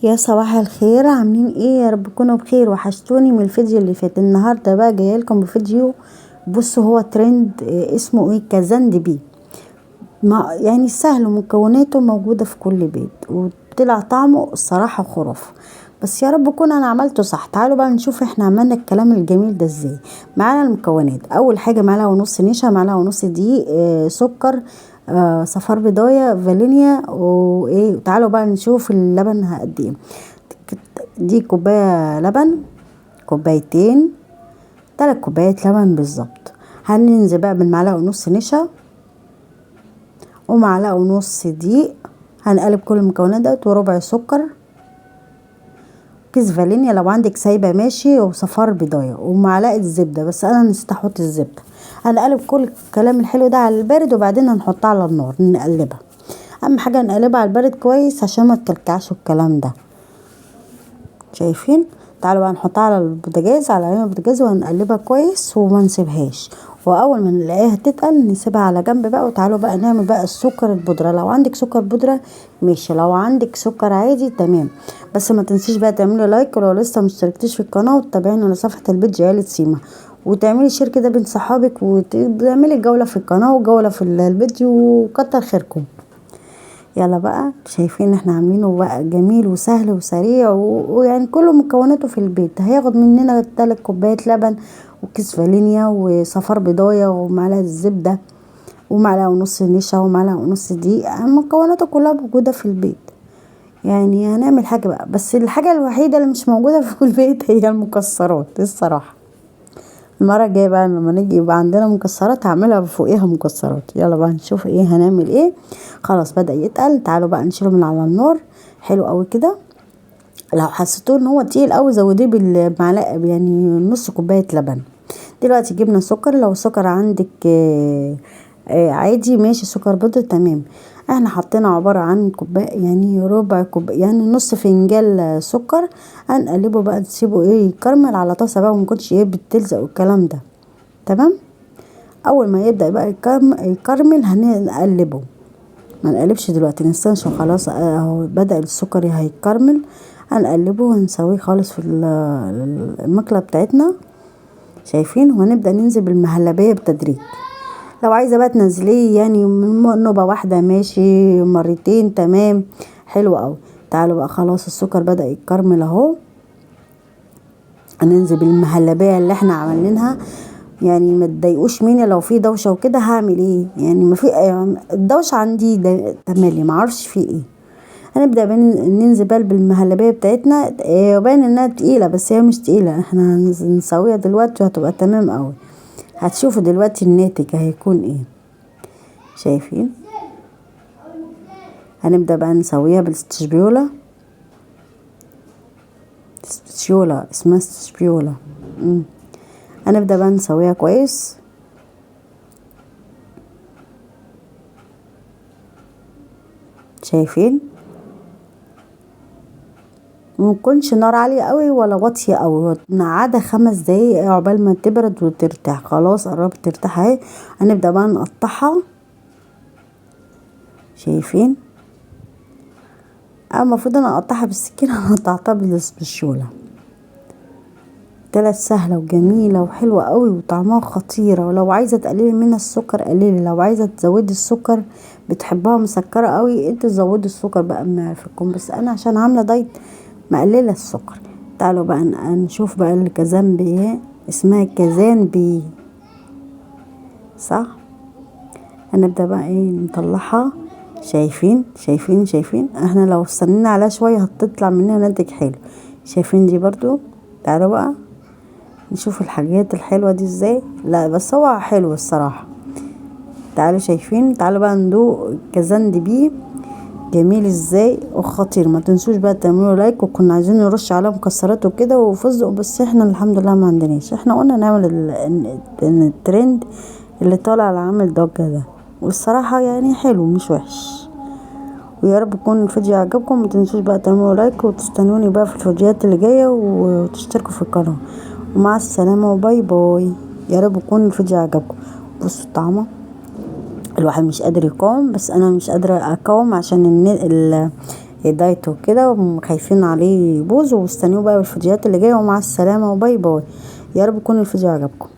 يا صباح الخير، عاملين ايه؟ يا رب تكونوا بخير. وحشتوني من الفيديو اللي فات. النهارده بقى جايه لكم بفيديو. بصوا، هو ترند اسمه ايه؟ كازاندي. ما يعني سهل ومكوناته موجوده في كل بيت، وطلع طعمه الصراحه خرافه. بس يا رب اكون انا عملته صح. تعالوا بقى نشوف احنا عملنا الكلام الجميل ده ازاي. معانا المكونات: اول حاجه معلقه ونص نشا، معلقه ونص دقيق، سكر، صفار بيضايه، فانيليا، وايه. تعالوا بقى نشوف اللبن قد ايه. دي كوبايه لبن، كوبايتين، 3 كوبايات لبن بالظبط. هننزل بقى بالمعلقه ونص نشا ومعلقه ونص دقيق. هنقلب كل المكونات ديت، وربع سكر، كيس فانيليا لو عندك سايبه ماشي، وصفار بيضايه، ومعلقه زبده، بس انا نسيت احط الزبده. هنقلب كل الكلام الحلو ده على البارد، وبعدين هنحطها على النار نقلبها. اهم حاجه نقلبها على البارد كويس عشان ما تكلكعش الكلام ده. شايفين؟ تعالوا بقى نحطها على البوتاجاز، على عين البوتاجاز، وهنقلبها كويس وما نسيبهاش. واول ما نلاقيها تتقل نسيبها على جنب بقى. وتعالوا بقى نعمل بقى السكر البودره. لو عندك سكر بودره ماشي، لو عندك سكر عادي تمام. بس ما تنسيش بقى تعملي لايك، ولو لسه مشتركتيش في القناه، وتتابعيني على صفحه البيج عيله سيما، وتعملي شير كده بين صحابك، وتعملي جوله في القناه وجوله في الفيديو، وكتر خيركم. يلا بقى، شايفين احنا عاملينه بقى جميل وسهل وسريع، ويعني كل مكوناته في البيت. هياخد مننا 3 كوبايات لبن، وكيس فانيليا، وصفار بيضايه، ومعلقه زبده، ومعلقه ونص نشا، ومعلقه ونص دقيق. مكوناته كلها موجوده في البيت. يعني هنعمل حاجه بقى، بس الحاجه الوحيده اللي مش موجوده في البيت هي المكسرات الصراحه. المره الجايه بقى لما نيجي يبقى عندنا مكسرات هعملها فوقيها مكسرات. يلا بقى نشوف ايه هنعمل ايه. خلاص بدأ يتقل. تعالوا بقى نشيله من على النار. حلو قوي كده. لو حسيتوه ان هو تقيل قوي زوديه بالمعلقه، يعني نص كوبايه لبن. دلوقتي جبنا سكر. لو السكر عندك عادي ماشي، سكر بودرة تمام. احنا حطينا عبارة عن كوباية، يعني ربع كوباية، يعني نص فنجان سكر. هنقلبه بقى، نسيبه ايه يكرمل على طاسة بقى، ومكنش ايه بتلزق والكلام ده. تمام. اول ما يبدأ بقى يكرمل هنقلبه. ما نقلبش دلوقتي، نستنى خلاص اهو بدأ السكر هيكرمل. هنقلبه ونسويه خالص في المقلة بتاعتنا. شايفين؟ وهنبدأ ننزل بالمهلبية بتدريج. لو عايزة بقى تنزليه يعني نوبة واحدة ماشي، مرتين تمام، حلو قوي. تعالوا بقى، خلاص السكر بدأ يتكرمل اهو. هننزل بالمهلبية اللي احنا عملناها. يعني ما تضايقوش مني لو في دوشة وكده، هعمل ايه يعني؟ ما في الدوشة عندي ده تملي، ما اعرفش في ايه. هنبدأ ننزل بقى بالمهلبية بتاعتنا. وباين انها تقيلة، بس هي مش تقيلة. احنا هنسويها دلوقتي وهتبقى تمام قوي. هتشوفوا دلوقتي الناتج هيكون ايه. شايفين؟ هنبدأ بقى نسويها بالستشبيولة. سبيولا اسمها سبيولا. هنبدأ بقى نسويها كويس. شايفين؟ منكونش نار عالية قوي ولا واطية قوي. نقعدها 5 دقايق عقبال ما تبرد وترتاح. خلاص قربت ترتاح اهي. هنبدأ بقى نقطعها. شايفين؟ المفروض انا اقطعها بالسكينة، انا قطعتها بالشولة. طلعت سهلة وجميلة وحلوة قوي وطعمها خطيرة. ولو عايزة تقللي منها السكر قللي، لو عايزة تزودي السكر بتحبها مسكرة قوي انت تزودي السكر بقى بمعرفتكم. بس انا عشان عاملة دايت مقللة السكر. تعالوا بقى نشوف بقى الكازان ايه. اسمها كازان صح. هنبدأ بقى ايه نطلعها. شايفين احنا لو استنينا عليها شوية هتطلع منها ناتج حلو. شايفين دي برضو. تعالوا بقى نشوف الحاجات الحلوة دي ازاي. لا بس هو حلو الصراحة. تعالوا شايفين. تعالوا بقى ندوق كازان جميل ازاي وخطير. ما تنسوش بقى تعملوا لايك. وكنا عايزين نرش عليه مكسرات وكده وفستق، بس احنا الحمد لله ما عندناش. احنا قلنا نعمل الترند اللي طالع على عامل ضجة ده، والصراحة يعني حلو مش وحش. ويا رب يكون الفيديو عجبكم. ما تنسوش بقى تعملوا لايك، وتستنوني بقى في الفيديوهات اللي جايه، وتشتركوا في القناه. ومع السلامه وباي باي. يا رب يكون الفيديو عجبكم. بصوا الطعمه، الواحد مش قادر يقاوم، بس انا مش قادره اقاوم عشان دايت وكده وخايفين عليه يبوظ، واستنوه بقى بالفيديوهات اللي جايه، ومع السلامه وباي باي. يا رب يكون الفيديو عجبكم.